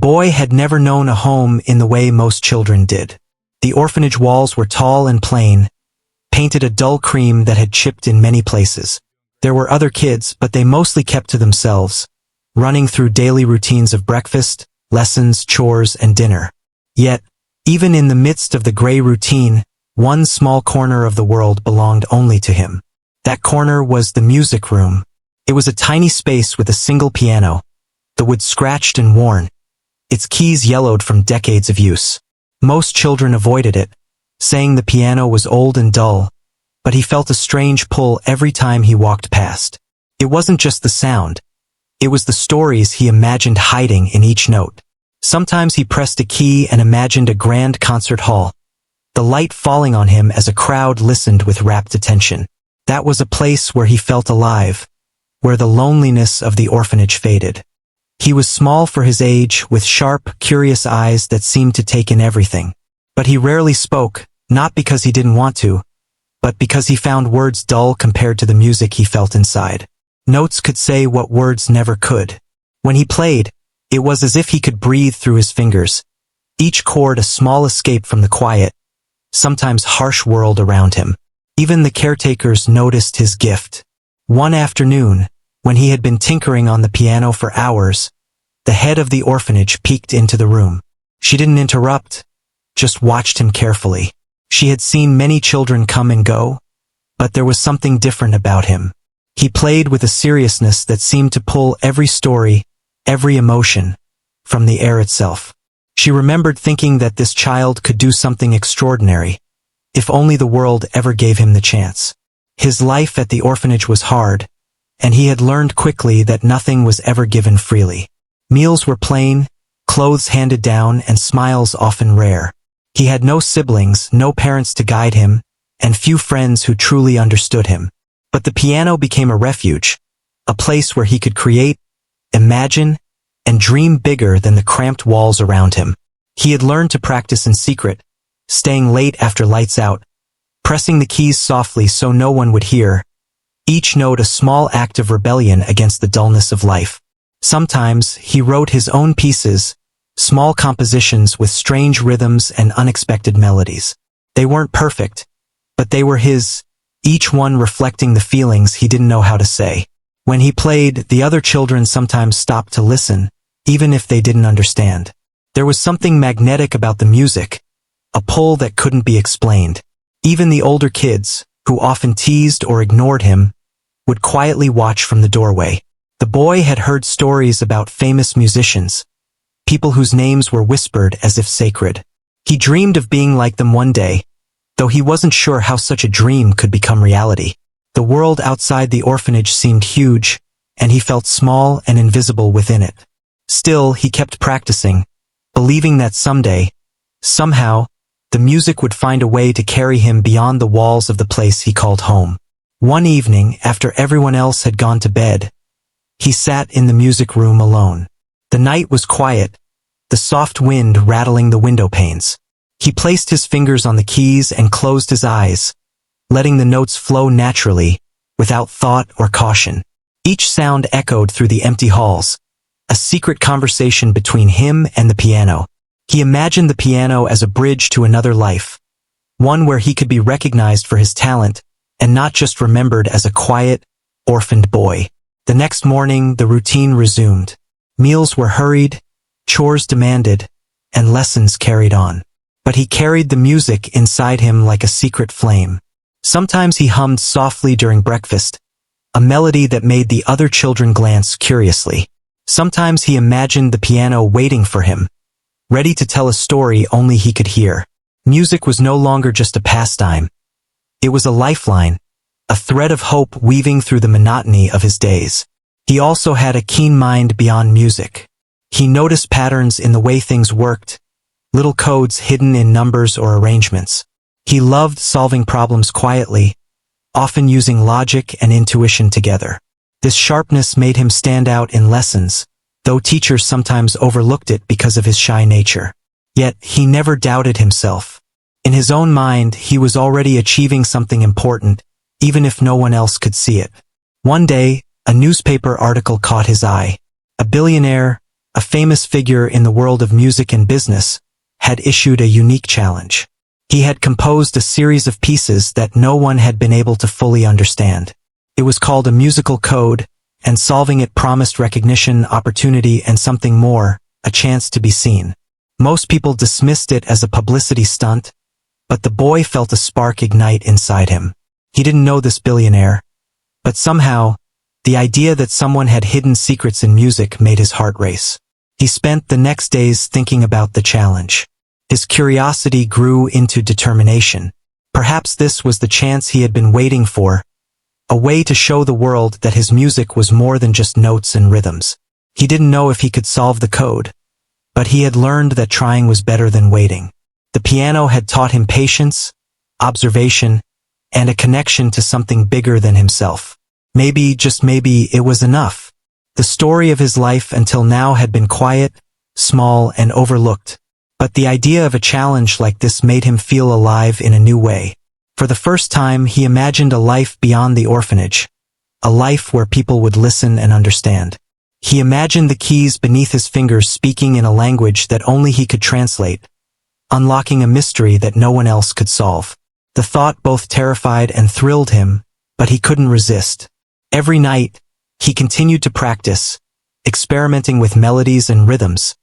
boy had never known a home in the way most children did. The orphanage walls were tall and plain, painted a dull cream that had chipped in many places. There were other kids, but they mostly kept to themselves, running through daily routines of breakfast, lessons, chores, and dinner. Yet, even in the midst of the gray routine, one small corner of the world belonged only to him. That corner was the music room. It was a tiny space with a single piano, the wood scratched and worn, its keys yellowed from decades of use. Most children avoided it, saying the piano was old and dull, but he felt a strange pull every time he walked past. It wasn't just the sound. It was the stories he imagined hiding in each note. Sometimes he pressed a key and imagined a grand concert hall, the light falling on him as a crowd listened with rapt attention. That was a place where he felt alive, where the loneliness of the orphanage faded. He was small for his age, with sharp, curious eyes that seemed to take in everything. But he rarely spoke, not because he didn't want to, but because he found words dull compared to the music he felt inside. Notes could say what words never could. When he played, it was as if he could breathe through his fingers, each chord a small escape from the quiet, sometimes harsh world around him. Even the caretakers noticed his gift. One afternoon, when he had been tinkering on the piano for hours, the head of the orphanage peeked into the room. She didn't interrupt, just watched him carefully. She had seen many children come and go, but there was something different about him. He played with a seriousness that seemed to pull every story, every emotion, from the air itself. She remembered thinking that this child could do something extraordinary, if only the world ever gave him the chance. His life at the orphanage was hard, and he had learned quickly that nothing was ever given freely. Meals were plain, clothes handed down, and smiles often rare. He had no siblings, no parents to guide him, and few friends who truly understood him. But the piano became a refuge, a place where he could create, imagine, and dream bigger than the cramped walls around him. He had learned to practice in secret, staying late after lights out, pressing the keys softly so no one would hear, each note a small act of rebellion against the dullness of life. Sometimes he wrote his own pieces, small compositions with strange rhythms and unexpected melodies. They weren't perfect, but they were his, each one reflecting the feelings he didn't know how to say. When he played, the other children sometimes stopped to listen, even if they didn't understand. There was something magnetic about the music, a pull that couldn't be explained. Even the older kids, who often teased or ignored him, would quietly watch from the doorway. The boy had heard stories about famous musicians, people whose names were whispered as if sacred. He dreamed of being like them one day, though he wasn't sure how such a dream could become reality. The world outside the orphanage seemed huge, and he felt small and invisible within it. Still, he kept practicing, believing that someday, somehow, the music would find a way to carry him beyond the walls of the place he called home. One evening, after everyone else had gone to bed, he sat in the music room alone. The night was quiet, the soft wind rattling the window panes. He placed his fingers on the keys and closed his eyes, letting the notes flow naturally, without thought or caution. Each sound echoed through the empty halls, a secret conversation between him and the piano. He imagined the piano as a bridge to another life, one where he could be recognized for his talent, and not just remembered as a quiet, orphaned boy. The next morning, the routine resumed. Meals were hurried, chores demanded, and lessons carried on. But he carried the music inside him like a secret flame. Sometimes he hummed softly during breakfast, a melody that made the other children glance curiously. Sometimes he imagined the piano waiting for him, ready to tell a story only he could hear. Music was no longer just a pastime. It was a lifeline, a thread of hope weaving through the monotony of his days. He also had a keen mind beyond music. He noticed patterns in the way things worked, little codes hidden in numbers or arrangements. He loved solving problems quietly, often using logic and intuition together. This sharpness made him stand out in lessons, though teachers sometimes overlooked it because of his shy nature. Yet, he never doubted himself. In his own mind, he was already achieving something important, even if no one else could see it. One day, a newspaper article caught his eye. A billionaire, a famous figure in the world of music and business, had issued a unique challenge. He had composed a series of pieces that no one had been able to fully understand. It was called a musical code, and solving it promised recognition, opportunity, and something more, a chance to be seen. Most people dismissed it as a publicity stunt, but the boy felt a spark ignite inside him. He didn't know this billionaire, but somehow, the idea that someone had hidden secrets in music made his heart race. He spent the next days thinking about the challenge. His curiosity grew into determination. Perhaps this was the chance he had been waiting for, a way to show the world that his music was more than just notes and rhythms. He didn't know if he could solve the code, but he had learned that trying was better than waiting. The piano had taught him patience, observation, and a connection to something bigger than himself. Maybe, just maybe, it was enough. The story of his life until now had been quiet, small, and overlooked. But the idea of a challenge like this made him feel alive in a new way. For the first time, he imagined a life beyond the orphanage, a life where people would listen and understand. He imagined the keys beneath his fingers speaking in a language that only he could translate, unlocking a mystery that no one else could solve. The thought both terrified and thrilled him, but he couldn't resist. Every night, he continued to practice, experimenting with melodies and rhythms,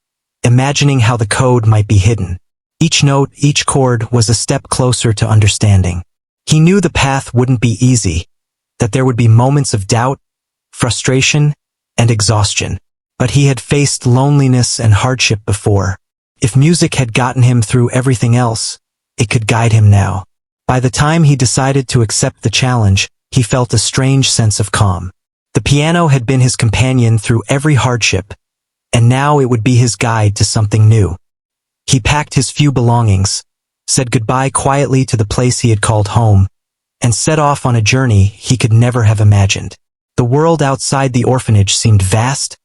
imagining how the code might be hidden. Each note, each chord was a step closer to understanding. He knew the path wouldn't be easy, that there would be moments of doubt, frustration, and exhaustion. But he had faced loneliness and hardship before. If music had gotten him through everything else, it could guide him now. By the time he decided to accept the challenge, he felt a strange sense of calm. The piano had been his companion through every hardship, and now it would be his guide to something new. He packed his few belongings, said goodbye quietly to the place he had called home, and set off on a journey he could never have imagined. The world outside the orphanage seemed vast,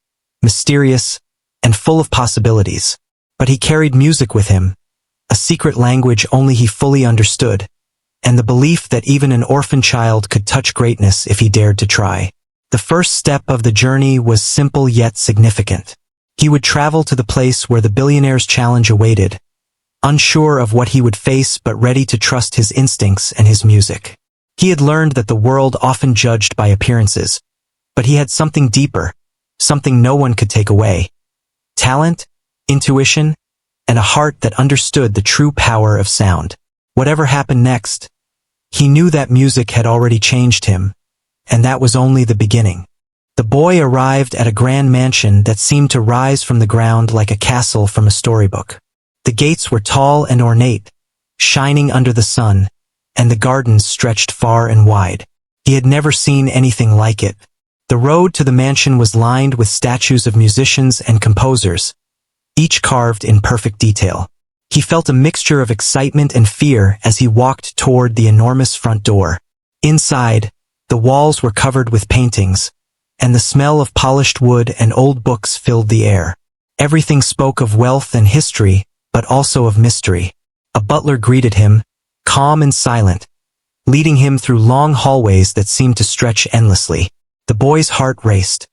mysterious, and full of possibilities. But he carried music with him, a secret language only he fully understood, and the belief that even an orphan child could touch greatness if he dared to try. The first step of the journey was simple yet significant. He would travel to the place where the billionaire's challenge awaited, unsure of what he would face but ready to trust his instincts and his music. He had learned that the world often judged by appearances, but he had something deeper, something no one could take away. Talent, intuition, and a heart that understood the true power of sound. Whatever happened next, he knew that music had already changed him, and that was only the beginning. The boy arrived at a grand mansion that seemed to rise from the ground like a castle from a storybook. The gates were tall and ornate, shining under the sun, and the gardens stretched far and wide. He had never seen anything like it. The road to the mansion was lined with statues of musicians and composers, each carved in perfect detail. He felt a mixture of excitement and fear as he walked toward the enormous front door. Inside, the walls were covered with paintings, and the smell of polished wood and old books filled the air. Everything spoke of wealth and history, but also of mystery. A butler greeted him, calm and silent, leading him through long hallways that seemed to stretch endlessly. The boy's heart raced.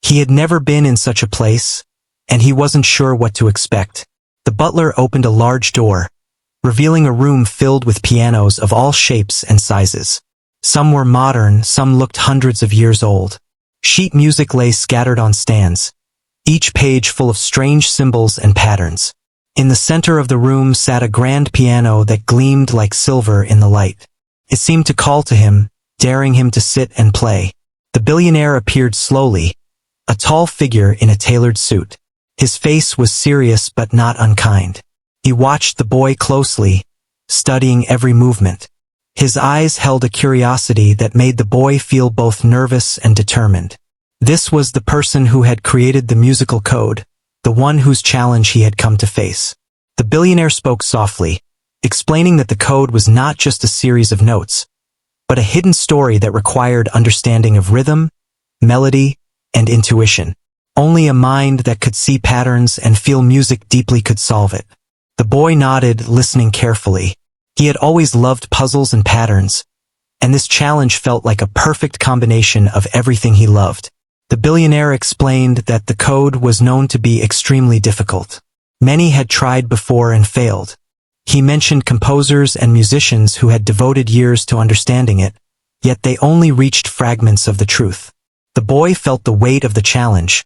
He had never been in such a place, and he wasn't sure what to expect. The butler opened a large door, revealing a room filled with pianos of all shapes and sizes. Some were modern, some looked hundreds of years old. Sheet music lay scattered on stands, each page full of strange symbols and patterns. In the center of the room sat a grand piano that gleamed like silver in the light. It seemed to call to him, daring him to sit and play. The billionaire appeared slowly, a tall figure in a tailored suit. His face was serious but not unkind. He watched the boy closely, studying every movement. His eyes held a curiosity that made the boy feel both nervous and determined. This was the person who had created the musical code, the one whose challenge he had come to face. The billionaire spoke softly, explaining that the code was not just a series of notes, but a hidden story that required understanding of rhythm, melody, and intuition. Only a mind that could see patterns and feel music deeply could solve it. The boy nodded, listening carefully. He had always loved puzzles and patterns, and this challenge felt like a perfect combination of everything he loved. The billionaire explained that the code was known to be extremely difficult. Many had tried before and failed. He mentioned composers and musicians who had devoted years to understanding it, yet they only reached fragments of the truth. The boy felt the weight of the challenge,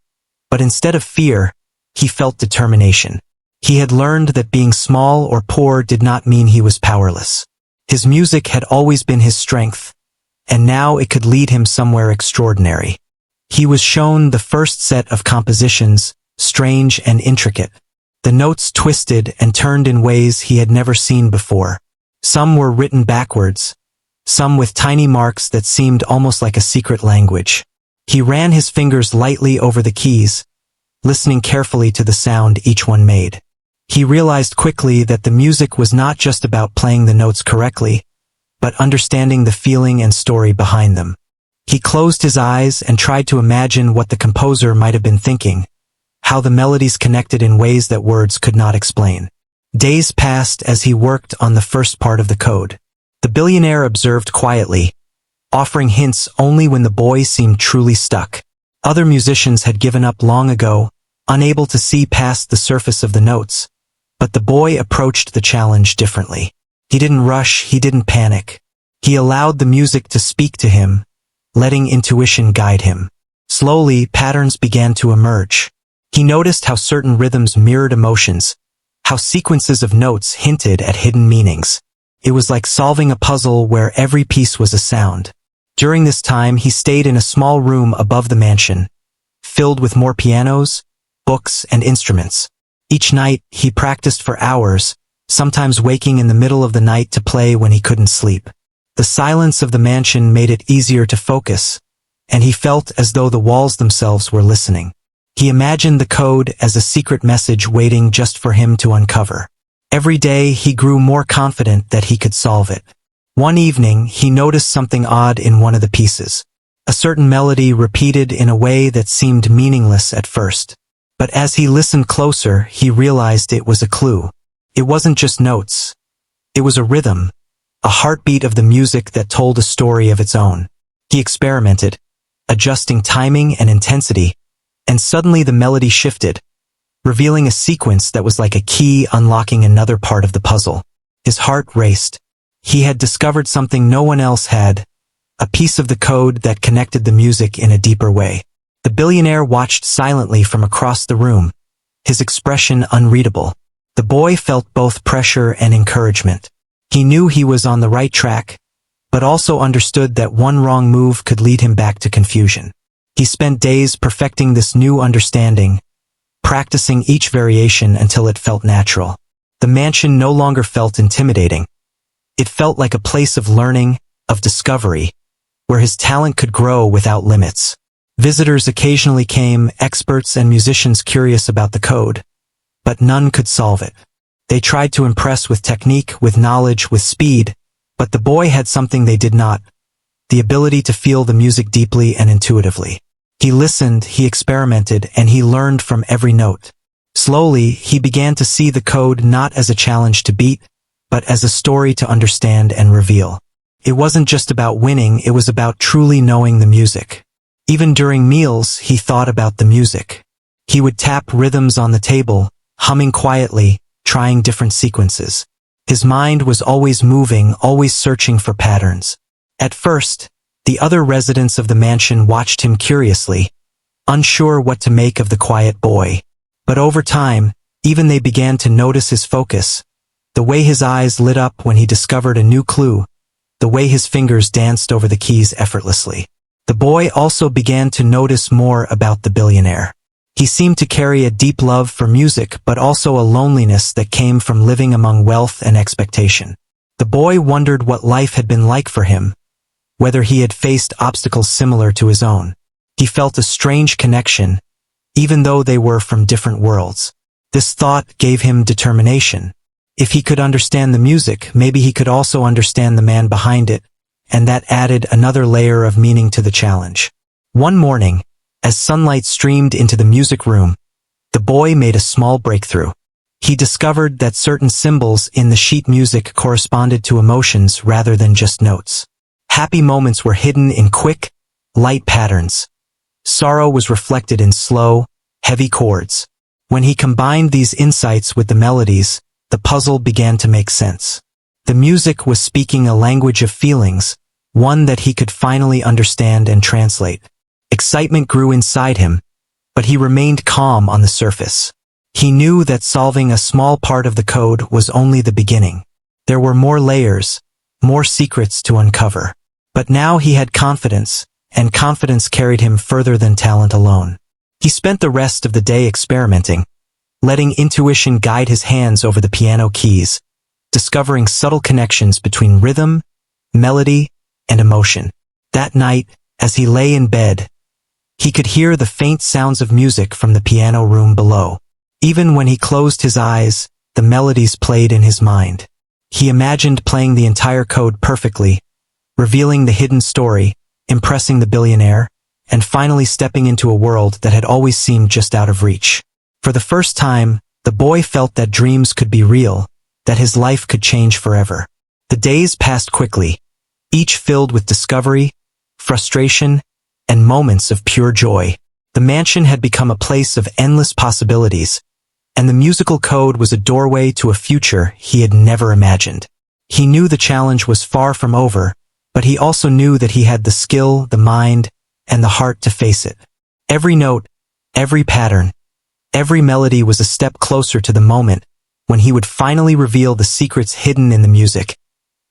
but instead of fear, he felt determination. He had learned that being small or poor did not mean he was powerless. His music had always been his strength, and now it could lead him somewhere extraordinary. He was shown the first set of compositions, strange and intricate. The notes twisted and turned in ways he had never seen before. Some were written backwards, some with tiny marks that seemed almost like a secret language. He ran his fingers lightly over the keys, listening carefully to the sound each one made. He realized quickly that the music was not just about playing the notes correctly, but understanding the feeling and story behind them. He closed his eyes and tried to imagine what the composer might have been thinking, how the melodies connected in ways that words could not explain. Days passed as he worked on the first part of the code. The billionaire observed quietly, offering hints only when the boy seemed truly stuck. Other musicians had given up long ago, unable to see past the surface of the notes, but the boy approached the challenge differently. He didn't rush, he didn't panic. He allowed the music to speak to him, letting intuition guide him. Slowly, patterns began to emerge. He noticed how certain rhythms mirrored emotions, how sequences of notes hinted at hidden meanings. It was like solving a puzzle where every piece was a sound. During this time, he stayed in a small room above the mansion, filled with more pianos, books, and instruments. Each night, he practiced for hours, sometimes waking in the middle of the night to play when he couldn't sleep. The silence of the mansion made it easier to focus, and he felt as though the walls themselves were listening. He imagined the code as a secret message waiting just for him to uncover. Every day, he grew more confident that he could solve it. One evening, he noticed something odd in one of the pieces. A certain melody repeated in a way that seemed meaningless at first. But as he listened closer, he realized it was a clue. It wasn't just notes. It was a rhythm, a heartbeat of the music that told a story of its own. He experimented, adjusting timing and intensity, and suddenly the melody shifted, revealing a sequence that was like a key unlocking another part of the puzzle. His heart raced. He had discovered something no one else had, a piece of the code that connected the music in a deeper way. The billionaire watched silently from across the room, his expression unreadable. The boy felt both pressure and encouragement. He knew he was on the right track, but also understood that one wrong move could lead him back to confusion. He spent days perfecting this new understanding, practicing each variation until it felt natural. The mansion no longer felt intimidating. It felt like a place of learning, of discovery, where his talent could grow without limits. Visitors occasionally came, experts and musicians curious about the code, but none could solve it. They tried to impress with technique, with knowledge, with speed, but the boy had something they did not, the ability to feel the music deeply and intuitively. He listened, he experimented, and he learned from every note. Slowly, he began to see the code not as a challenge to beat, but as a story to understand and reveal. It wasn't just about winning, it was about truly knowing the music. Even during meals, he thought about the music. He would tap rhythms on the table, humming quietly, trying different sequences. His mind was always moving, always searching for patterns. At first, the other residents of the mansion watched him curiously, unsure what to make of the quiet boy. But over time, even they began to notice his focus, the way his eyes lit up when he discovered a new clue, the way his fingers danced over the keys effortlessly. The boy also began to notice more about the billionaire. He seemed to carry a deep love for music, but also a loneliness that came from living among wealth and expectation. The boy wondered what life had been like for him, whether he had faced obstacles similar to his own. He felt a strange connection, even though they were from different worlds. This thought gave him determination. If he could understand the music, maybe he could also understand the man behind it, and that added another layer of meaning to the challenge. One morning, as sunlight streamed into the music room, the boy made a small breakthrough. He discovered that certain symbols in the sheet music corresponded to emotions rather than just notes. Happy moments were hidden in quick, light patterns. Sorrow was reflected in slow, heavy chords. When he combined these insights with the melodies, the puzzle began to make sense. The music was speaking a language of feelings, one that he could finally understand and translate. Excitement grew inside him, but he remained calm on the surface. He knew that solving a small part of the code was only the beginning. There were more layers, more secrets to uncover. But now he had confidence, and confidence carried him further than talent alone. He spent the rest of the day experimenting, letting intuition guide his hands over the piano keys, discovering subtle connections between rhythm, melody, and emotion. That night, as he lay in bed, he could hear the faint sounds of music from the piano room below. Even when he closed his eyes, the melodies played in his mind. He imagined playing the entire code perfectly, revealing the hidden story, impressing the billionaire, and finally stepping into a world that had always seemed just out of reach. For the first time, the boy felt that dreams could be real, that his life could change forever. The days passed quickly, each filled with discovery, frustration, and moments of pure joy. The mansion had become a place of endless possibilities, and the musical code was a doorway to a future he had never imagined. He knew the challenge was far from over, but he also knew that he had the skill, the mind, and the heart to face it. Every note, every pattern, every melody was a step closer to the moment when he would finally reveal the secrets hidden in the music,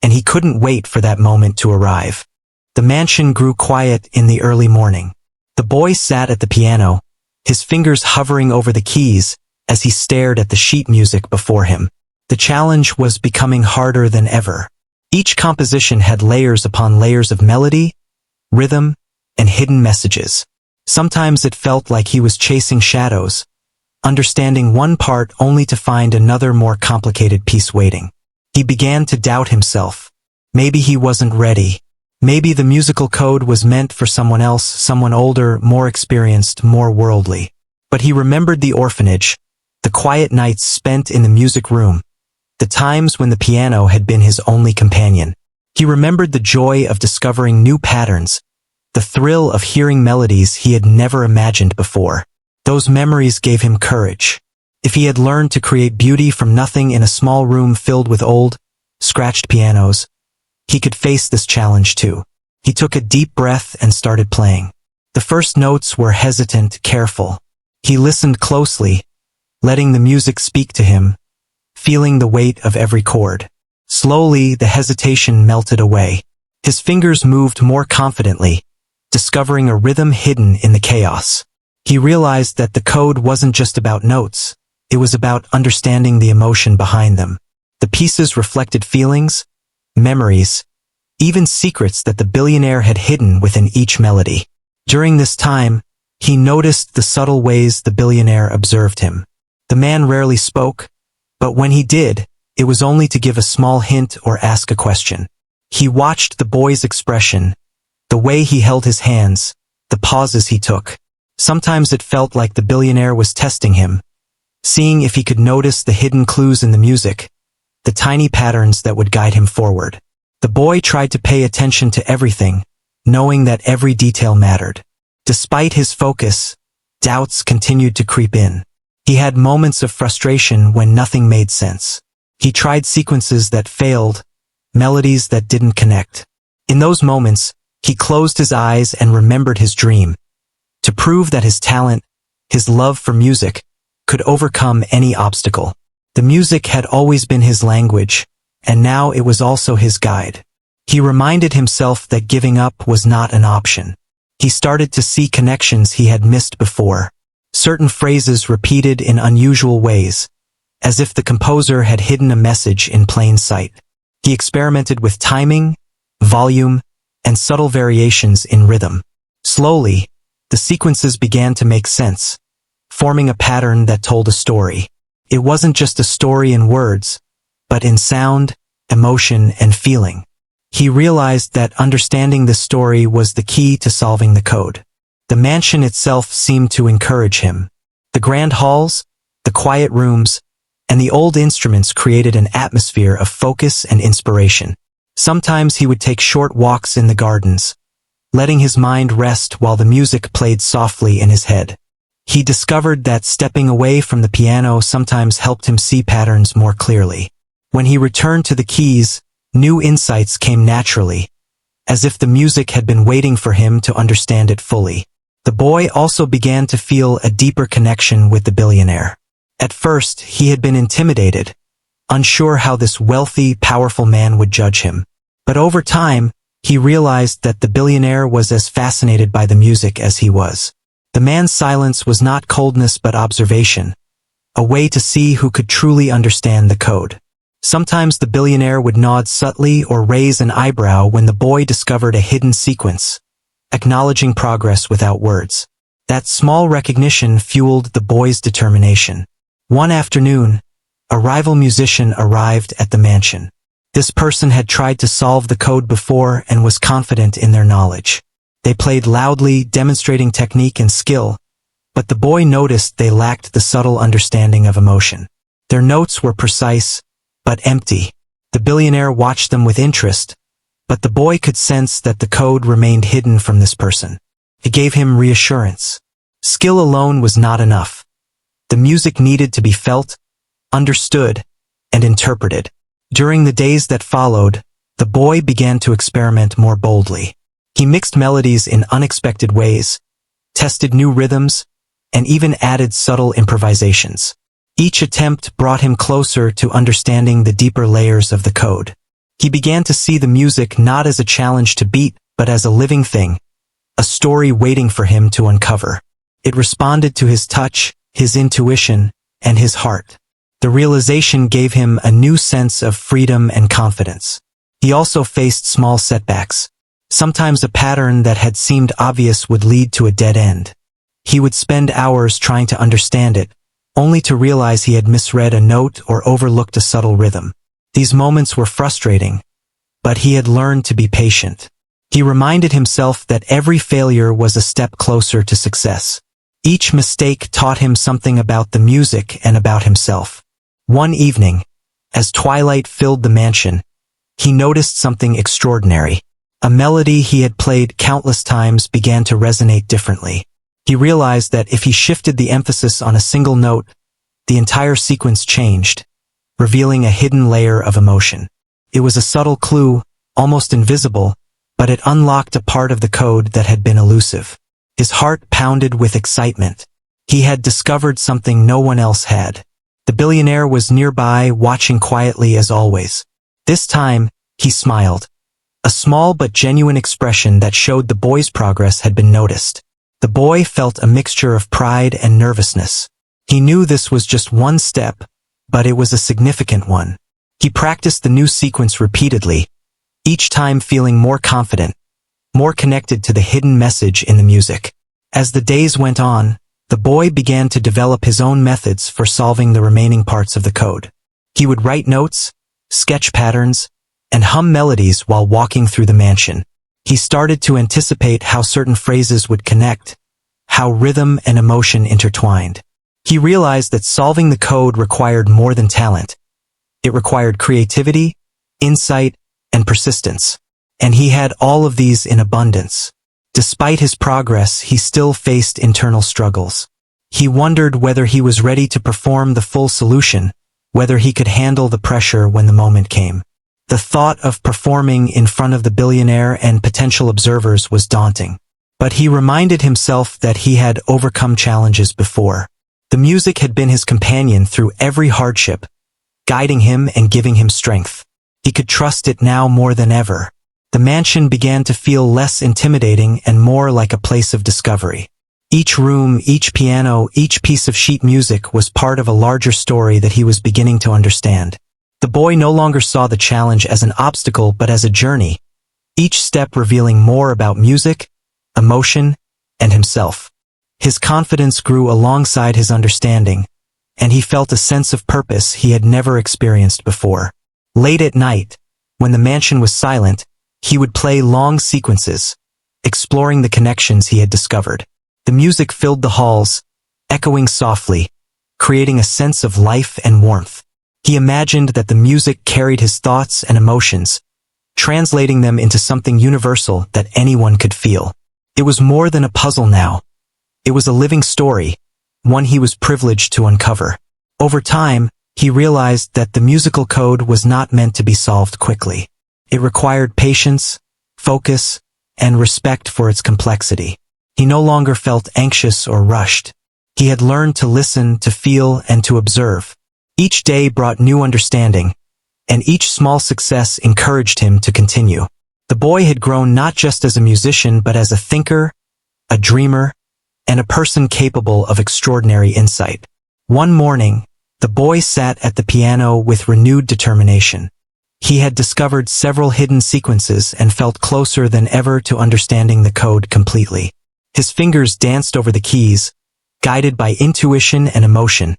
and he couldn't wait for that moment to arrive. The mansion grew quiet in the early morning. The boy sat at the piano, his fingers hovering over the keys as he stared at the sheet music before him. The challenge was becoming harder than ever. Each composition had layers upon layers of melody, rhythm, and hidden messages. Sometimes it felt like he was chasing shadows, understanding one part only to find another more complicated piece waiting. He began to doubt himself. Maybe he wasn't ready. Maybe the musical code was meant for someone else, someone older, more experienced, more worldly. But he remembered the orphanage, the quiet nights spent in the music room, the times when the piano had been his only companion. He remembered the joy of discovering new patterns, the thrill of hearing melodies he had never imagined before. Those memories gave him courage. If he had learned to create beauty from nothing in a small room filled with old, scratched pianos, he could face this challenge too. He took a deep breath and started playing. The first notes were hesitant, careful. He listened closely, letting the music speak to him, feeling the weight of every chord. Slowly, the hesitation melted away. His fingers moved more confidently, discovering a rhythm hidden in the chaos. He realized that the code wasn't just about notes, it was about understanding the emotion behind them. The pieces reflected feelings, memories, even secrets that the billionaire had hidden within each melody. During this time, he noticed the subtle ways the billionaire observed him. The man rarely spoke, but when he did, it was only to give a small hint or ask a question. He watched the boy's expression, the way he held his hands, the pauses he took. Sometimes it felt like the billionaire was testing him, seeing if he could notice the hidden clues in the music, the tiny patterns that would guide him forward. The boy tried to pay attention to everything, knowing that every detail mattered. Despite his focus, doubts continued to creep in. He had moments of frustration when nothing made sense. He tried sequences that failed, melodies that didn't connect. In those moments, he closed his eyes and remembered his dream, to prove that his talent, his love for music, could overcome any obstacle. The music had always been his language, and now it was also his guide. He reminded himself that giving up was not an option. He started to see connections he had missed before. Certain phrases repeated in unusual ways, as if the composer had hidden a message in plain sight. He experimented with timing, volume, and subtle variations in rhythm. Slowly, the sequences began to make sense, forming a pattern that told a story. It wasn't just a story in words, but in sound, emotion, and feeling. He realized that understanding the story was the key to solving the code. The mansion itself seemed to encourage him. The grand halls, the quiet rooms, and the old instruments created an atmosphere of focus and inspiration. Sometimes he would take short walks in the gardens, letting his mind rest while the music played softly in his head. He discovered that stepping away from the piano sometimes helped him see patterns more clearly. When he returned to the keys, new insights came naturally, as if the music had been waiting for him to understand it fully. The boy also began to feel a deeper connection with the billionaire. At first, he had been intimidated, unsure how this wealthy, powerful man would judge him. But over time, he realized that the billionaire was as fascinated by the music as he was. The man's silence was not coldness but observation, a way to see who could truly understand the code. Sometimes the billionaire would nod subtly or raise an eyebrow when the boy discovered a hidden sequence, acknowledging progress without words. That small recognition fueled the boy's determination. One afternoon, a rival musician arrived at the mansion. This person had tried to solve the code before and was confident in their knowledge. They played loudly, demonstrating technique and skill, but the boy noticed they lacked the subtle understanding of emotion. Their notes were precise, but empty. The billionaire watched them with interest, but the boy could sense that the code remained hidden from this person. It gave him reassurance. Skill alone was not enough. The music needed to be felt, understood, and interpreted. During the days that followed, the boy began to experiment more boldly. He mixed melodies in unexpected ways, tested new rhythms, and even added subtle improvisations. Each attempt brought him closer to understanding the deeper layers of the code. He began to see the music not as a challenge to beat, but as a living thing, a story waiting for him to uncover. It responded to his touch, his intuition, and his heart. The realization gave him a new sense of freedom and confidence. He also faced small setbacks. Sometimes a pattern that had seemed obvious would lead to a dead end. He would spend hours trying to understand it, only to realize he had misread a note or overlooked a subtle rhythm. These moments were frustrating, but he had learned to be patient. He reminded himself that every failure was a step closer to success. Each mistake taught him something about the music and about himself. One evening, as twilight filled the mansion, he noticed something extraordinary. A melody he had played countless times began to resonate differently. He realized that if he shifted the emphasis on a single note, the entire sequence changed, revealing a hidden layer of emotion. It was a subtle clue, almost invisible, but it unlocked a part of the code that had been elusive. His heart pounded with excitement. He had discovered something no one else had. The billionaire was nearby, watching quietly as always. This time, he smiled. A small but genuine expression that showed the boy's progress had been noticed. The boy felt a mixture of pride and nervousness. He knew this was just one step, but it was a significant one. He practiced the new sequence repeatedly, each time feeling more confident, more connected to the hidden message in the music. As the days went on, the boy began to develop his own methods for solving the remaining parts of the code. He would write notes, sketch patterns, and hum melodies while walking through the mansion. He started to anticipate how certain phrases would connect, how rhythm and emotion intertwined. He realized that solving the code required more than talent. It required creativity, insight, and persistence. And he had all of these in abundance. Despite his progress, he still faced internal struggles. He wondered whether he was ready to perform the full solution, whether he could handle the pressure when the moment came. The thought of performing in front of the billionaire and potential observers was daunting. But he reminded himself that he had overcome challenges before. The music had been his companion through every hardship, guiding him and giving him strength. He could trust it now more than ever. The mansion began to feel less intimidating and more like a place of discovery. Each room, each piano, each piece of sheet music was part of a larger story that he was beginning to understand. The boy no longer saw the challenge as an obstacle but as a journey, each step revealing more about music, emotion, and himself. His confidence grew alongside his understanding, and he felt a sense of purpose he had never experienced before. Late at night, when the mansion was silent, he would play long sequences, exploring the connections he had discovered. The music filled the halls, echoing softly, creating a sense of life and warmth. He imagined that the music carried his thoughts and emotions, translating them into something universal that anyone could feel. It was more than a puzzle now. It was a living story, one he was privileged to uncover. Over time, he realized that the musical code was not meant to be solved quickly. It required patience, focus, and respect for its complexity. He no longer felt anxious or rushed. He had learned to listen, to feel, and to observe. Each day brought new understanding, and each small success encouraged him to continue. The boy had grown not just as a musician but as a thinker, a dreamer, and a person capable of extraordinary insight. One morning, the boy sat at the piano with renewed determination. He had discovered several hidden sequences and felt closer than ever to understanding the code completely. His fingers danced over the keys, guided by intuition and emotion,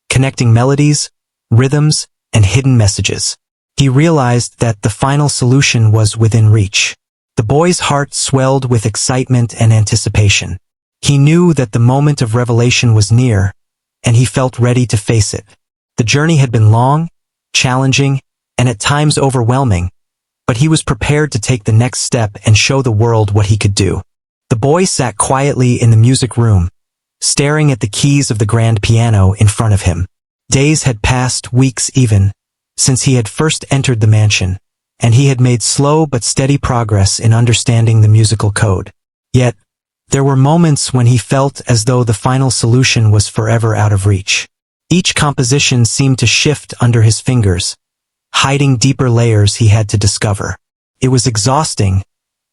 connecting melodies, rhythms, and hidden messages. He realized that the final solution was within reach. The boy's heart swelled with excitement and anticipation. He knew that the moment of revelation was near, and he felt ready to face it. The journey had been long, challenging, and at times overwhelming, but he was prepared to take the next step and show the world what he could do. The boy sat quietly in the music room, staring at the keys of the grand piano in front of him. Days had passed, weeks even, since he had first entered the mansion, and he had made slow but steady progress in understanding the musical code. Yet, there were moments when he felt as though the final solution was forever out of reach. Each composition seemed to shift under his fingers, hiding deeper layers he had to discover. It was exhausting,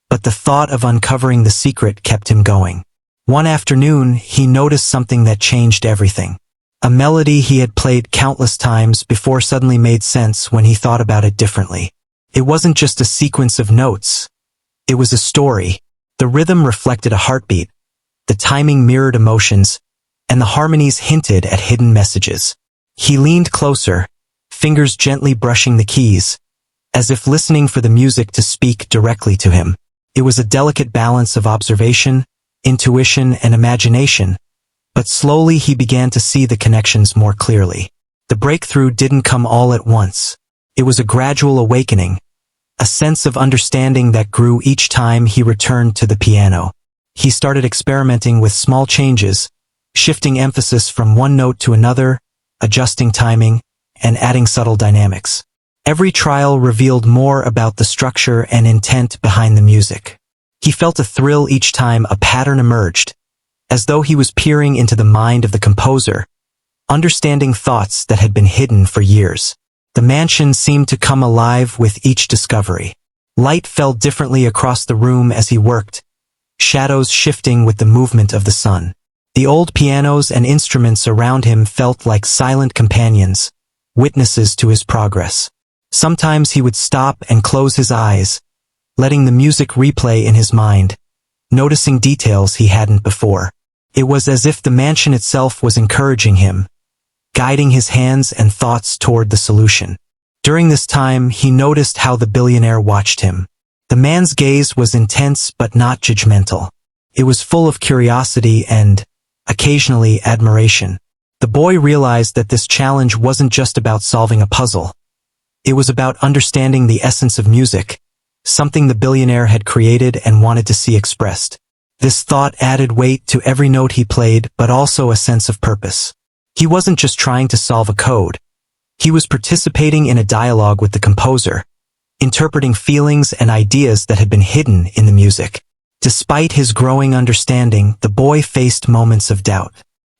but the thought of uncovering the secret kept him going. One afternoon, he noticed something that changed everything. A melody he had played countless times before suddenly made sense when he thought about it differently. It wasn't just a sequence of notes. It was a story. The rhythm reflected a heartbeat, the timing mirrored emotions, and the harmonies hinted at hidden messages. He leaned closer, fingers gently brushing the keys, as if listening for the music to speak directly to him. It was a delicate balance of observation, intuition, and imagination, but slowly he began to see the connections more clearly. The breakthrough didn't come all at once. It was a gradual awakening, a sense of understanding that grew each time he returned to the piano. He started experimenting with small changes, shifting emphasis from one note to another, adjusting timing, and adding subtle dynamics. Every trial revealed more about the structure and intent behind the music. He felt a thrill each time a pattern emerged, as though he was peering into the mind of the composer, understanding thoughts that had been hidden for years. The mansion seemed to come alive with each discovery. Light fell differently across the room as he worked, shadows shifting with the movement of the sun. The old pianos and instruments around him felt like silent companions, witnesses to his progress. Sometimes he would stop and close his eyes, letting the music replay in his mind, noticing details he hadn't before. It was as if the mansion itself was encouraging him, guiding his hands and thoughts toward the solution. During this time, he noticed how the billionaire watched him. The man's gaze was intense but not judgmental. It was full of curiosity and, occasionally, admiration. The boy realized that this challenge wasn't just about solving a puzzle. It was about understanding the essence of music, something the billionaire had created and wanted to see expressed. This thought added weight to every note he played, but also a sense of purpose. He wasn't just trying to solve a code. He was participating in a dialogue with the composer, interpreting feelings and ideas that had been hidden in the music. Despite his growing understanding, the boy faced moments of doubt.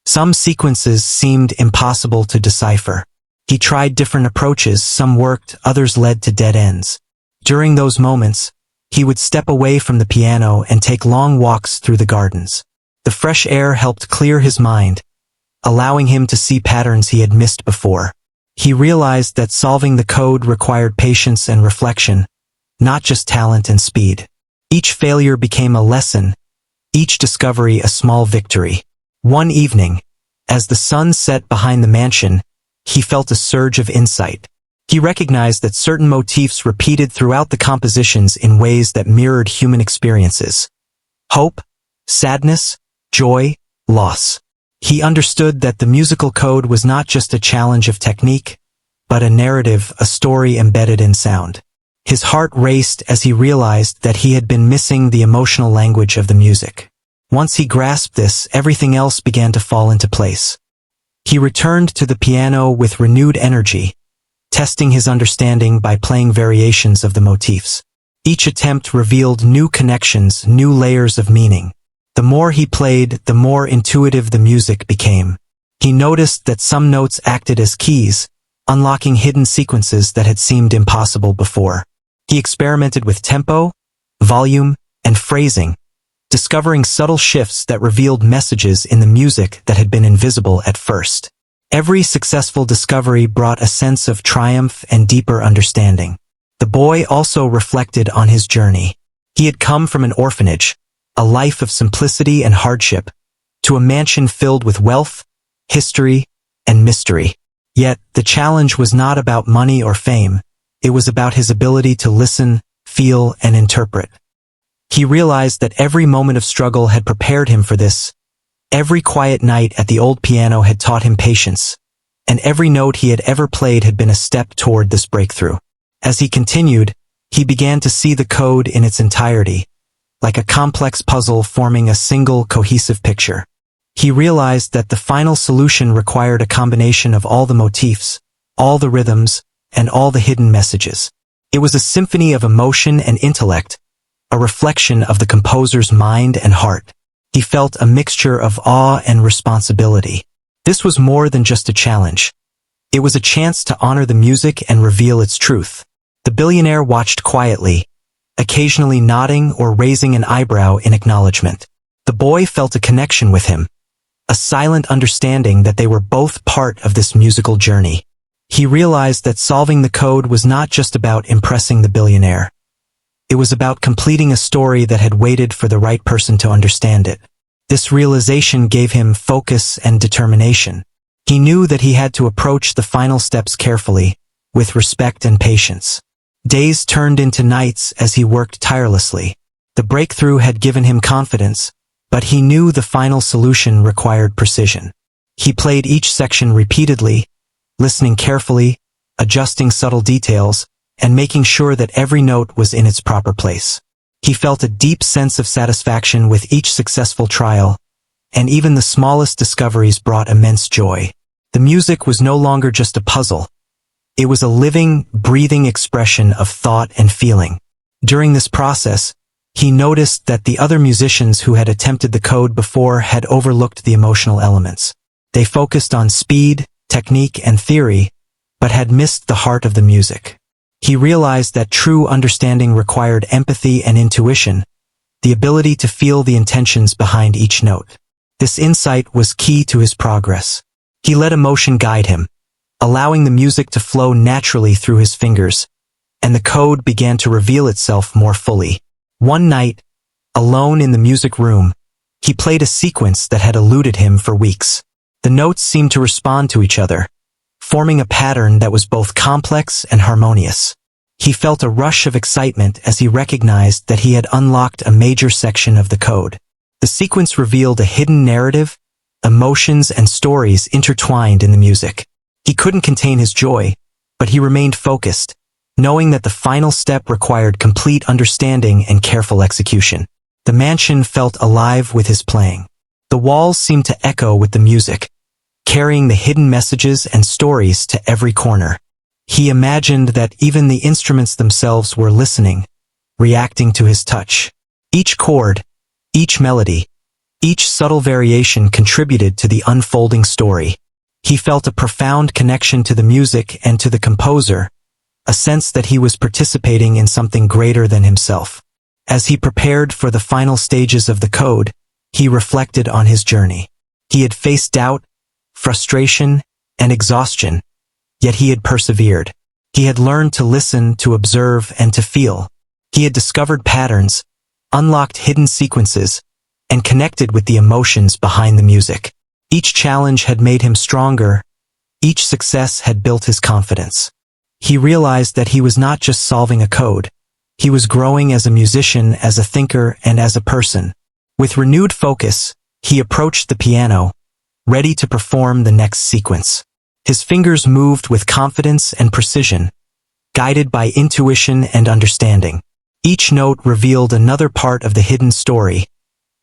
Some sequences seemed impossible to decipher. He tried different approaches, some worked, others led to dead ends. During those moments, he would step away from the piano and take long walks through the gardens. The fresh air helped clear his mind, allowing him to see patterns he had missed before. He realized that solving the code required patience and reflection, not just talent and speed. Each failure became a lesson, each discovery a small victory. One evening, as the sun set behind the mansion, he felt a surge of insight. He recognized that certain motifs repeated throughout the compositions in ways that mirrored human experiences. Hope, sadness, joy, loss. He understood that the musical code was not just a challenge of technique, but a narrative, a story embedded in sound. His heart raced as he realized that he had been missing the emotional language of the music. Once he grasped this, everything else began to fall into place. He returned to the piano with renewed energy, testing his understanding by playing variations of the motifs. Each attempt revealed new connections, new layers of meaning. The more he played, the more intuitive the music became. He noticed that some notes acted as keys, unlocking hidden sequences that had seemed impossible before. He experimented with tempo, volume, and phrasing, discovering subtle shifts that revealed messages in the music that had been invisible at first. Every successful discovery brought a sense of triumph and deeper understanding. The boy also reflected on his journey. He had come from an orphanage, a life of simplicity and hardship, to a mansion filled with wealth, history, and mystery. Yet, the challenge was not about money or fame. It was about his ability to listen, feel, and interpret. He realized that every moment of struggle had prepared him for this. Every quiet night at the old piano had taught him patience, and every note he had ever played had been a step toward this breakthrough. As he continued, he began to see the code in its entirety, like a complex puzzle forming a single cohesive picture. He realized that the final solution required a combination of all the motifs, all the rhythms, and all the hidden messages. It was a symphony of emotion and intellect, a reflection of the composer's mind and heart. He felt a mixture of awe and responsibility. This was more than just a challenge. It was a chance to honor the music and reveal its truth. The billionaire watched quietly, occasionally nodding or raising an eyebrow in acknowledgement. The boy felt a connection with him, a silent understanding that they were both part of this musical journey. He realized that solving the code was not just about impressing the billionaire. It was about completing a story that had waited for the right person to understand it. This realization gave him focus and determination. He knew that he had to approach the final steps carefully, with respect and patience. Days turned into nights as he worked tirelessly. The breakthrough had given him confidence, but he knew the final solution required precision. He played each section repeatedly, listening carefully, adjusting subtle details, and making sure that every note was in its proper place. He felt a deep sense of satisfaction with each successful trial, and even the smallest discoveries brought immense joy. The music was no longer just a puzzle. It was a living, breathing expression of thought and feeling. During this process, he noticed that the other musicians who had attempted the code before had overlooked the emotional elements. They focused on speed, technique, and theory, but had missed the heart of the music. He realized that true understanding required empathy and intuition, the ability to feel the intentions behind each note. This insight was key to his progress. He let emotion guide him, allowing the music to flow naturally through his fingers, and the code began to reveal itself more fully. One night, alone in the music room, he played a sequence that had eluded him for weeks. The notes seemed to respond to each other, forming a pattern that was both complex and harmonious. He felt a rush of excitement as he recognized that he had unlocked a major section of the code. The sequence revealed a hidden narrative, emotions, and stories intertwined in the music. He couldn't contain his joy, but he remained focused, knowing that the final step required complete understanding and careful execution. The mansion felt alive with his playing. The walls seemed to echo with the music, carrying the hidden messages and stories to every corner. He imagined that even the instruments themselves were listening, reacting to his touch. Each chord, each melody, each subtle variation contributed to the unfolding story. He felt a profound connection to the music and to the composer, a sense that he was participating in something greater than himself. As he prepared for the final stages of the code, he reflected on his journey. He had faced doubt, frustration, and exhaustion, yet he had persevered. He had learned to listen, to observe, and to feel. He had discovered patterns, unlocked hidden sequences, and connected with the emotions behind the music. Each challenge had made him stronger. Each success had built his confidence. He realized that he was not just solving a code. He was growing as a musician, as a thinker, and as a person. With renewed focus, he approached the piano, ready to perform the next sequence. His fingers moved with confidence and precision, guided by intuition and understanding. Each note revealed another part of the hidden story,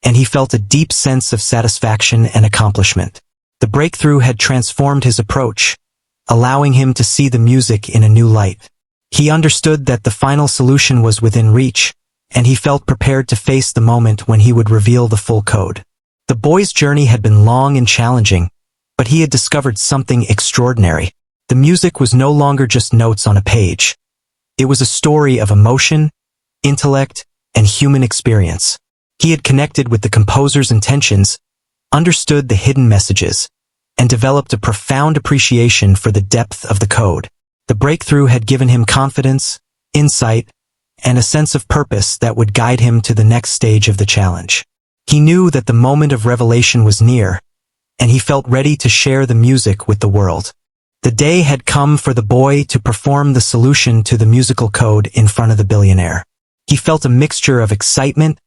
and he felt a deep sense of satisfaction and accomplishment. The breakthrough had transformed his approach, allowing him to see the music in a new light. He understood that the final solution was within reach, and he felt prepared to face the moment when he would reveal the full code. The boy's journey had been long and challenging, but he had discovered something extraordinary. The music was no longer just notes on a page. It was a story of emotion, intellect, and human experience. He had connected with the composer's intentions, understood the hidden messages, and developed a profound appreciation for the depth of the code. The breakthrough had given him confidence, insight, and a sense of purpose that would guide him to the next stage of the challenge. He knew that the moment of revelation was near, and he felt ready to share the music with the world. The day had come for the boy to perform the solution to the musical code in front of the billionaire. He felt a mixture of excitement,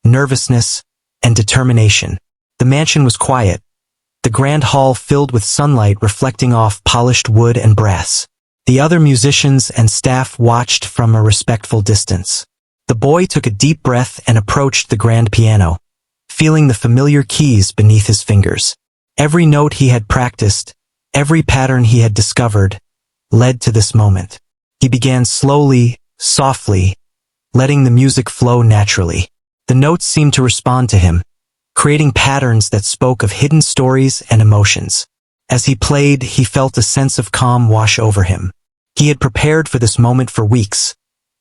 nervousness, and determination. The mansion was quiet, the grand hall filled with sunlight reflecting off polished wood and brass. The other musicians and staff watched from a respectful distance. The boy took a deep breath and approached the grand piano, feeling the familiar keys beneath his fingers. Every note he had practiced, every pattern he had discovered, led to this moment. He began slowly, softly, letting the music flow naturally. The notes seemed to respond to him, creating patterns that spoke of hidden stories and emotions. As he played, he felt a sense of calm wash over him. He had prepared for this moment for weeks,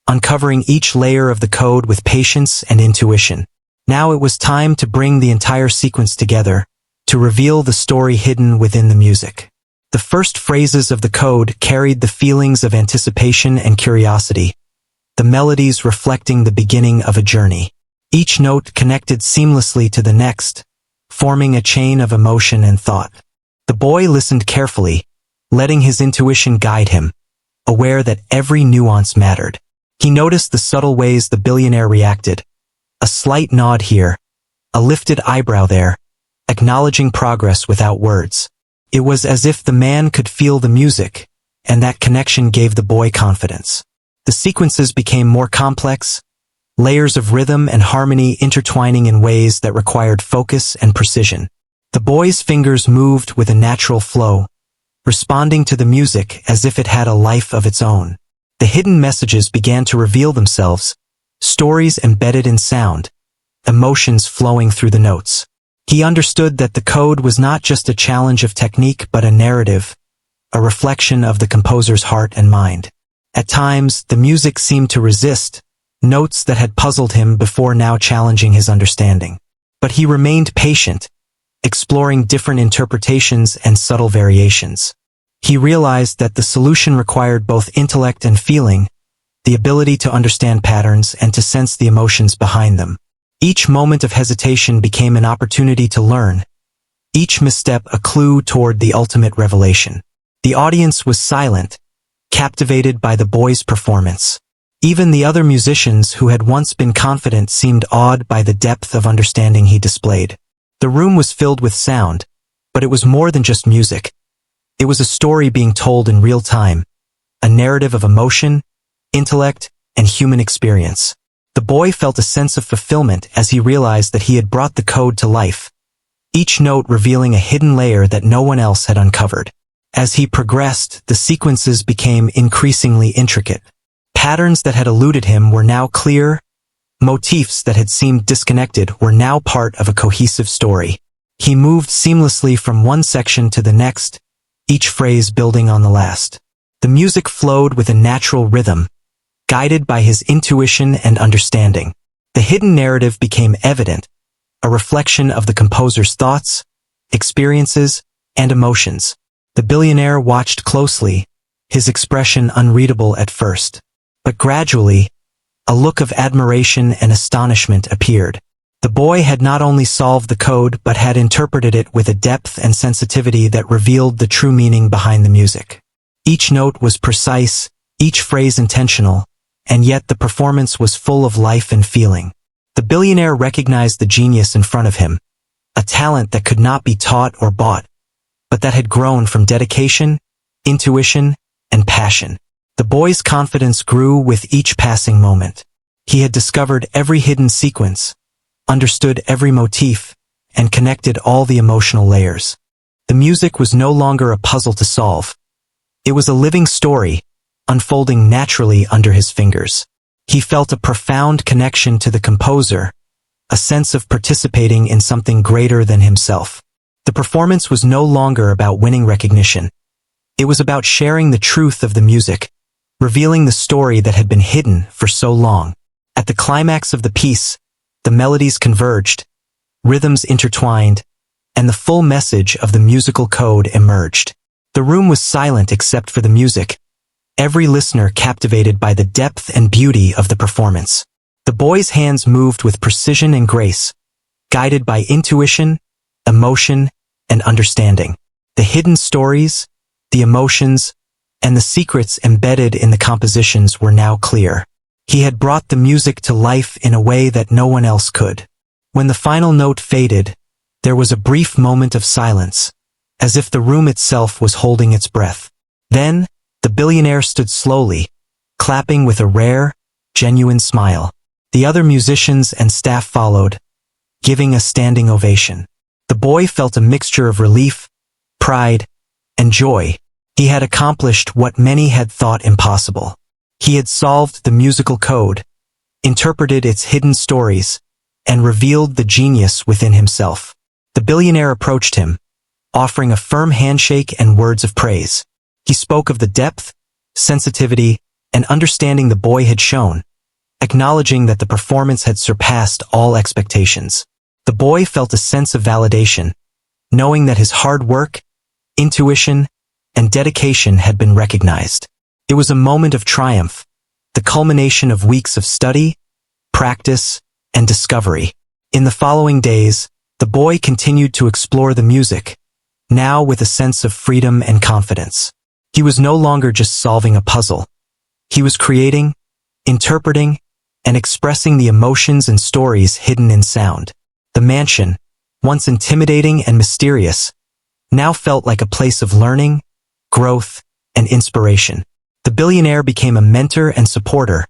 uncovering each layer of the code with patience and intuition. Now it was time to bring the entire sequence together, to reveal the story hidden within the music. The first phrases of the code carried the feelings of anticipation and curiosity, the melodies reflecting the beginning of a journey. Each note connected seamlessly to the next, forming a chain of emotion and thought. The boy listened carefully, letting his intuition guide him, aware that every nuance mattered. He noticed the subtle ways the billionaire reacted, a slight nod here, a lifted eyebrow there, acknowledging progress without words. It was as if the man could feel the music, and that connection gave the boy confidence. The sequences became more complex, layers of rhythm and harmony intertwining in ways that required focus and precision. The boy's fingers moved with a natural flow, responding to the music as if it had a life of its own. The hidden messages began to reveal themselves, stories embedded in sound, emotions flowing through the notes. He understood that the code was not just a challenge of technique but a narrative, a reflection of the composer's heart and mind. At times, the music seemed to resist, notes that had puzzled him before now challenging his understanding. But he remained patient, exploring different interpretations and subtle variations. He realized that the solution required both intellect and feeling, the ability to understand patterns and to sense the emotions behind them. Each moment of hesitation became an opportunity to learn, each misstep a clue toward the ultimate revelation. The audience was silent, captivated by the boy's performance. Even the other musicians who had once been confident seemed awed by the depth of understanding he displayed. The room was filled with sound, but it was more than just music. It was a story being told in real time, a narrative of emotion, intellect, and human experience. The boy felt a sense of fulfillment as he realized that he had brought the code to life, each note revealing a hidden layer that no one else had uncovered. As he progressed, the sequences became increasingly intricate. Patterns that had eluded him were now clear, motifs that had seemed disconnected were now part of a cohesive story. He moved seamlessly from one section to the next, each phrase building on the last. The music flowed with a natural rhythm, guided by his intuition and understanding. The hidden narrative became evident, a reflection of the composer's thoughts, experiences, and emotions. The billionaire watched closely, his expression unreadable at first. But gradually, a look of admiration and astonishment appeared. The boy had not only solved the code but had interpreted it with a depth and sensitivity that revealed the true meaning behind the music. Each note was precise, each phrase intentional, and yet the performance was full of life and feeling. The billionaire recognized the genius in front of him, a talent that could not be taught or bought, but that had grown from dedication, intuition, and passion. The boy's confidence grew with each passing moment. He had discovered every hidden sequence, understood every motif, and connected all the emotional layers. The music was no longer a puzzle to solve. It was a living story, unfolding naturally under his fingers. He felt a profound connection to the composer, a sense of participating in something greater than himself. The performance was no longer about winning recognition. It was about sharing the truth of the music, revealing the story that had been hidden for so long. At the climax of the piece, the melodies converged, rhythms intertwined, and the full message of the musical code emerged. The room was silent except for the music, every listener captivated by the depth and beauty of the performance. The boy's hands moved with precision and grace, guided by intuition, emotion, and understanding. The hidden stories, the emotions, and the secrets embedded in the compositions were now clear. He had brought the music to life in a way that no one else could. When the final note faded, there was a brief moment of silence, as if the room itself was holding its breath. Then, the billionaire stood slowly, clapping with a rare, genuine smile. The other musicians and staff followed, giving a standing ovation. The boy felt a mixture of relief, pride, and joy. He had accomplished what many had thought impossible. He had solved the musical code, interpreted its hidden stories, and revealed the genius within himself. The billionaire approached him, offering a firm handshake and words of praise. He spoke of the depth, sensitivity, and understanding the boy had shown, acknowledging that the performance had surpassed all expectations. The boy felt a sense of validation, knowing that his hard work, intuition, and dedication had been recognized. It was a moment of triumph, the culmination of weeks of study, practice, and discovery. In the following days, the boy continued to explore the music, now with a sense of freedom and confidence. He was no longer just solving a puzzle. He was creating, interpreting, and expressing the emotions and stories hidden in sound. The mansion, once intimidating and mysterious, now felt like a place of learning, growth, and inspiration. The billionaire became a mentor and supporter,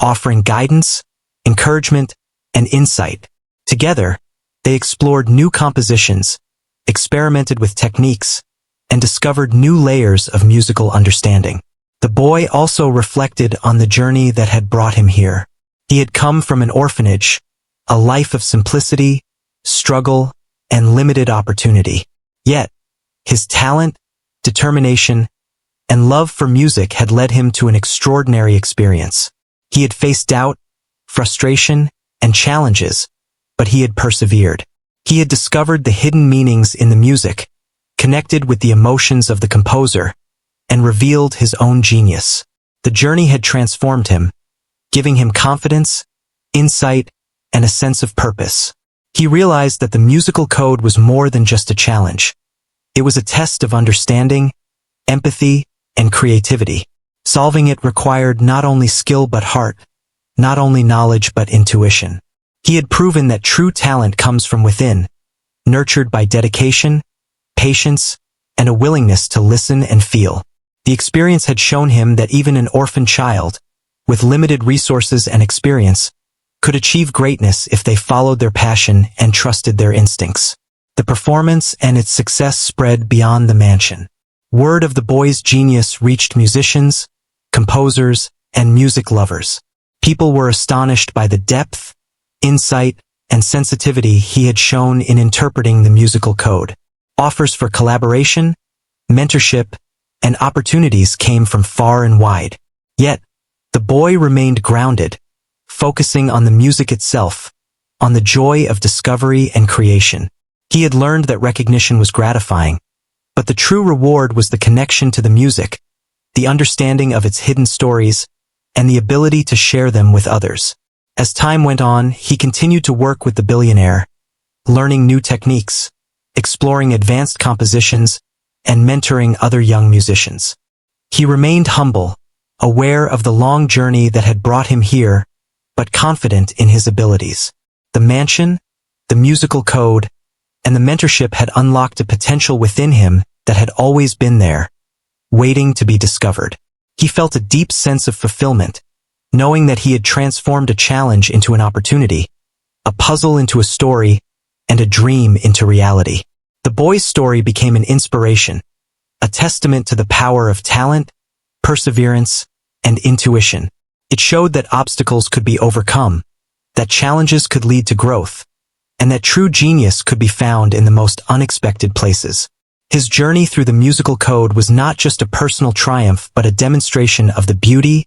offering guidance, encouragement, and insight. Together, they explored new compositions, experimented with techniques, and discovered new layers of musical understanding. The boy also reflected on the journey that had brought him here. He had come from an orphanage, a life of simplicity, struggle, and limited opportunity. Yet, his talent, determination, and love for music had led him to an extraordinary experience. He had faced doubt, frustration, and challenges, but he had persevered. He had discovered the hidden meanings in the music, connected with the emotions of the composer, and revealed his own genius. The journey had transformed him, giving him confidence, insight, and a sense of purpose. He realized that the musical code was more than just a challenge. It was a test of understanding, empathy, and creativity. Solving it required not only skill but heart, not only knowledge but intuition. He had proven that true talent comes from within, nurtured by dedication, patience, and a willingness to listen and feel. The experience had shown him that even an orphan child, with limited resources and experience, could achieve greatness if they followed their passion and trusted their instincts. The performance and its success spread beyond the mansion. Word of the boy's genius reached musicians, composers, and music lovers. People were astonished by the depth, insight, and sensitivity he had shown in interpreting the musical code. Offers for collaboration, mentorship, and opportunities came from far and wide. Yet, the boy remained grounded, focusing on the music itself, on the joy of discovery and creation. He had learned that recognition was gratifying, but the true reward was the connection to the music, the understanding of its hidden stories, and the ability to share them with others. As time went on, he continued to work with the billionaire, learning new techniques, exploring advanced compositions, and mentoring other young musicians. He remained humble, aware of the long journey that had brought him here, but confident in his abilities. The mansion, the musical code, and the mentorship had unlocked a potential within him that had always been there, waiting to be discovered. He felt a deep sense of fulfillment, knowing that he had transformed a challenge into an opportunity, a puzzle into a story, and a dream into reality. The boy's story became an inspiration, a testament to the power of talent, perseverance, and intuition. It showed that obstacles could be overcome, that challenges could lead to growth, and that true genius could be found in the most unexpected places. His journey through the musical code was not just a personal triumph but a demonstration of the beauty,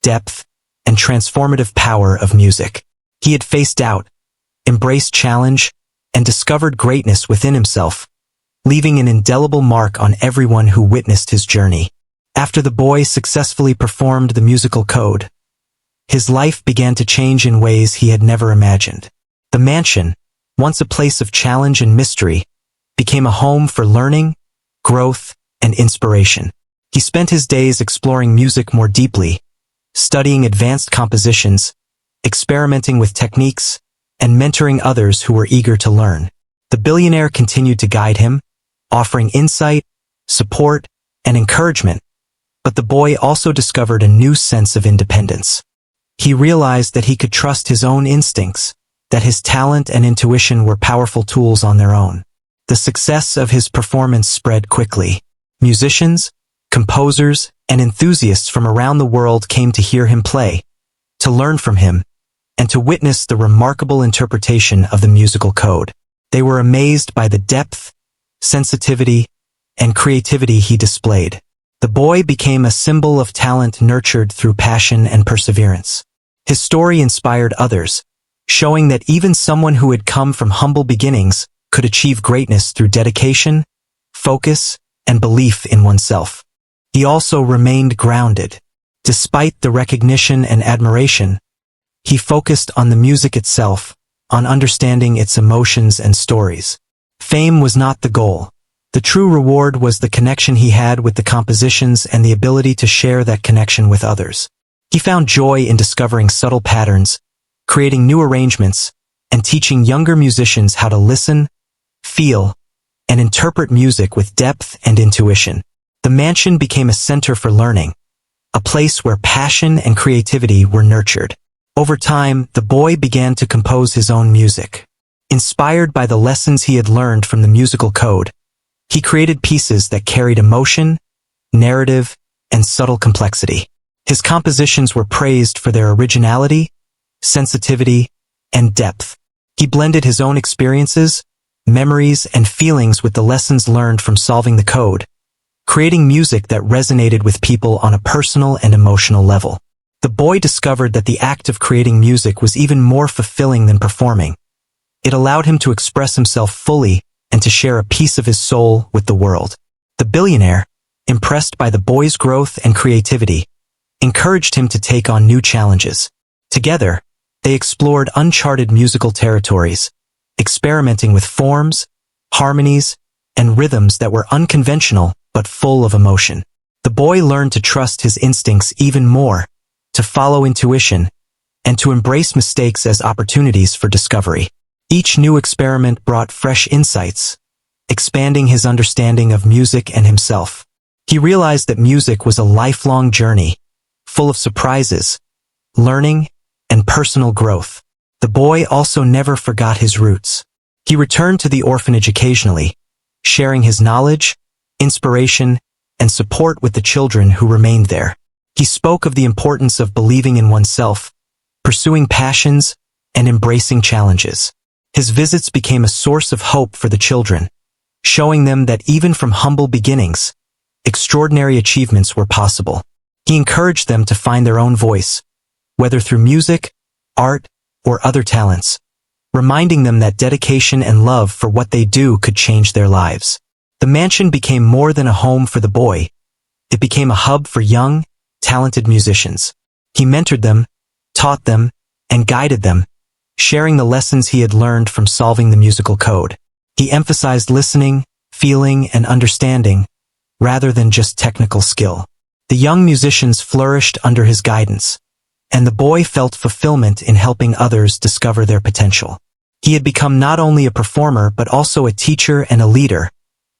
depth, and transformative power of music. He had faced doubt, embraced challenge, and discovered greatness within himself, leaving an indelible mark on everyone who witnessed his journey. After the boy successfully performed the musical code, his life began to change in ways he had never imagined. The mansion, once a place of challenge and mystery, became a home for learning, growth, and inspiration. He spent his days exploring music more deeply, studying advanced compositions, experimenting with techniques, and mentoring others who were eager to learn. The billionaire continued to guide him, offering insight, support, and encouragement, but the boy also discovered a new sense of independence. He realized that he could trust his own instincts, that his talent and intuition were powerful tools on their own. The success of his performance spread quickly. Musicians, composers, and enthusiasts from around the world came to hear him play, to learn from him, and to witness the remarkable interpretation of the musical code. They were amazed by the depth, sensitivity, and creativity he displayed. The boy became a symbol of talent nurtured through passion and perseverance. His story inspired others, showing that even someone who had come from humble beginnings could achieve greatness through dedication, focus, and belief in oneself. He also remained grounded. Despite the recognition and admiration, he focused on the music itself, on understanding its emotions and stories. Fame was not the goal. The true reward was the connection he had with the compositions and the ability to share that connection with others. He found joy in discovering subtle patterns, creating new arrangements, and teaching younger musicians how to listen, feel, and interpret music with depth and intuition. The mansion became a center for learning, a place where passion and creativity were nurtured. Over time, the boy began to compose his own music. Inspired by the lessons he had learned from the musical code, he created pieces that carried emotion, narrative, and subtle complexity. His compositions were praised for their originality, sensitivity, and depth. He blended his own experiences, memories, and feelings with the lessons learned from solving the code, creating music that resonated with people on a personal and emotional level. The boy discovered that the act of creating music was even more fulfilling than performing. It allowed him to express himself fully and to share a piece of his soul with the world. The billionaire, impressed by the boy's growth and creativity, encouraged him to take on new challenges. Together, they explored uncharted musical territories, experimenting with forms, harmonies, and rhythms that were unconventional but full of emotion. The boy learned to trust his instincts even more, to follow intuition, and to embrace mistakes as opportunities for discovery. Each new experiment brought fresh insights, expanding his understanding of music and himself. He realized that music was a lifelong journey, full of surprises, learning, and personal growth. The boy also never forgot his roots. He returned to the orphanage occasionally, sharing his knowledge, inspiration, and support with the children who remained there. He spoke of the importance of believing in oneself, pursuing passions, and embracing challenges. His visits became a source of hope for the children, showing them that even from humble beginnings, extraordinary achievements were possible. He encouraged them to find their own voice, whether through music, art, or other talents, reminding them that dedication and love for what they do could change their lives. The mansion became more than a home for the boy. It became a hub for young, talented musicians. He mentored them, taught them, and guided them, sharing the lessons he had learned from solving the musical code. He emphasized listening, feeling, and understanding, rather than just technical skill. The young musicians flourished under his guidance, and the boy felt fulfillment in helping others discover their potential. He had become not only a performer but also a teacher and a leader,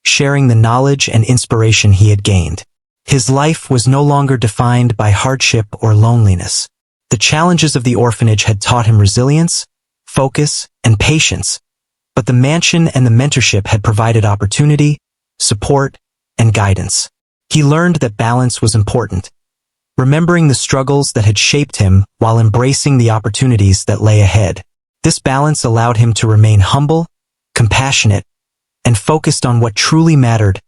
sharing the knowledge and inspiration he had gained. His life was no longer defined by hardship or loneliness. The challenges of the orphanage had taught him resilience, focus, and patience, but the mansion and the mentorship had provided opportunity, support, and guidance. He learned that balance was important, remembering the struggles that had shaped him while embracing the opportunities that lay ahead. This balance allowed him to remain humble, compassionate, and focused on what truly mattered: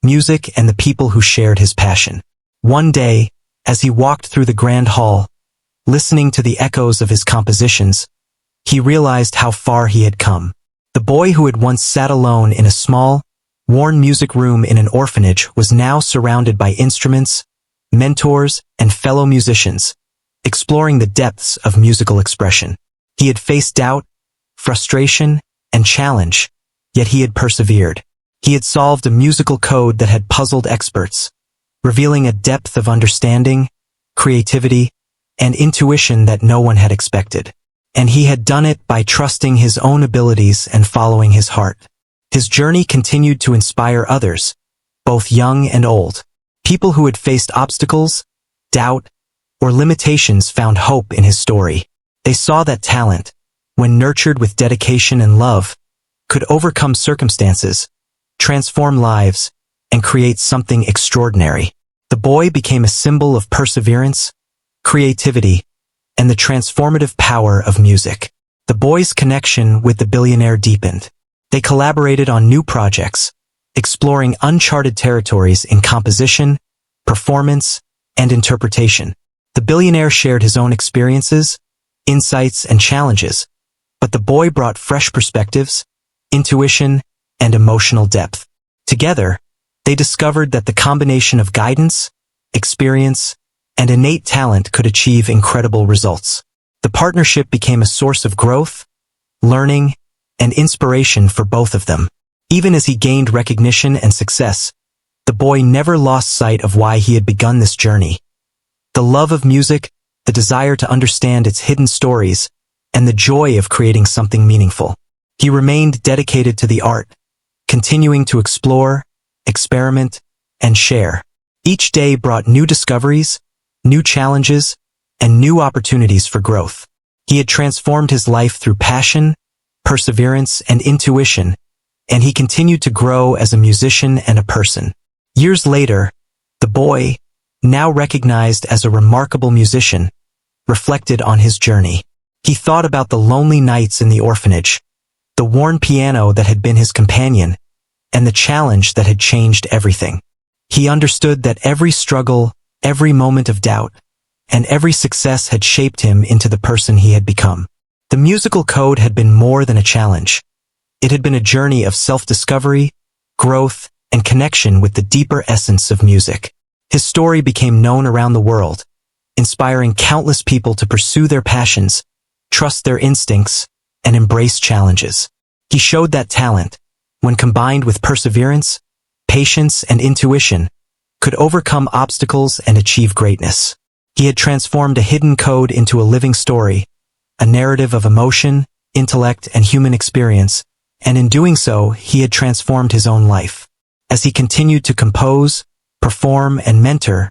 music and the people who shared his passion. One day, as he walked through the grand hall, listening to the echoes of his compositions, he realized how far he had come. The boy who had once sat alone in a small, worn music room in an orphanage was now surrounded by instruments, mentors, and fellow musicians, exploring the depths of musical expression. He had faced doubt, frustration, and challenge, yet he had persevered. He had solved a musical code that had puzzled experts, revealing a depth of understanding, creativity, and intuition that no one had expected. And he had done it by trusting his own abilities and following his heart. His journey continued to inspire others, both young and old. People who had faced obstacles, doubt, or limitations found hope in his story. They saw that talent, when nurtured with dedication and love, could overcome circumstances, transform lives, and create something extraordinary. The boy became a symbol of perseverance, creativity, and the transformative power of music. The boy's connection with the billionaire deepened. They collaborated on new projects, exploring uncharted territories in composition, performance, and interpretation. The billionaire shared his own experiences, insights, and challenges, but the boy brought fresh perspectives, intuition, and emotional depth. Together, they discovered that the combination of guidance, experience, and innate talent could achieve incredible results. The partnership became a source of growth, learning, and inspiration for both of them. Even as he gained recognition and success, the boy never lost sight of why he had begun this journey. The love of music, the desire to understand its hidden stories, and the joy of creating something meaningful. He remained dedicated to the art, continuing to explore, experiment, and share. Each day brought new discoveries, new challenges, and new opportunities for growth. He had transformed his life through passion, perseverance, and intuition, and he continued to grow as a musician and a person. Years later, the boy, now recognized as a remarkable musician, reflected on his journey. He thought about the lonely nights in the orphanage, the worn piano that had been his companion, and the challenge that had changed everything. He understood that every struggle, every moment of doubt, and every success had shaped him into the person he had become. The musical code had been more than a challenge. It had been a journey of self-discovery, growth, and connection with the deeper essence of music. His story became known around the world, inspiring countless people to pursue their passions, trust their instincts, and embrace challenges. He showed that talent, when combined with perseverance, patience, and intuition, could overcome obstacles and achieve greatness. He had transformed a hidden code into a living story, a narrative of emotion, intellect, and human experience, and in doing so, he had transformed his own life. As he continued to compose, perform, and mentor,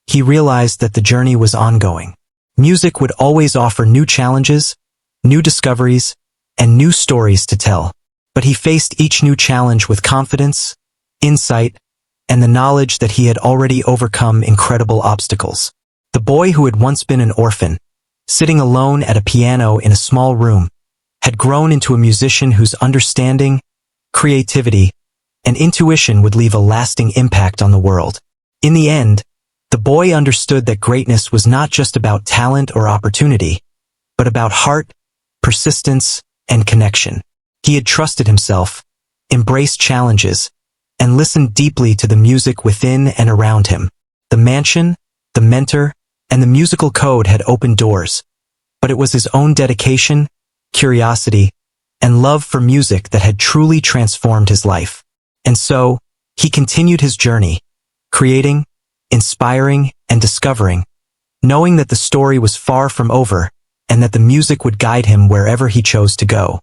he realized that the journey was ongoing. Music would always offer new challenges, new discoveries, and new stories to tell. But he faced each new challenge with confidence, insight, and the knowledge that he had already overcome incredible obstacles. The boy who had once been an orphan, sitting alone at a piano in a small room, had grown into a musician whose understanding, creativity, and intuition would leave a lasting impact on the world. In the end, the boy understood that greatness was not just about talent or opportunity, but about heart, persistence, and connection. He had trusted himself, embraced challenges, and listened deeply to the music within and around him. The mansion, the mentor, and the musical code had opened doors, but it was his own dedication, curiosity, and love for music that had truly transformed his life. And so, he continued his journey, creating, inspiring, and discovering, knowing that the story was far from over and that the music would guide him wherever he chose to go.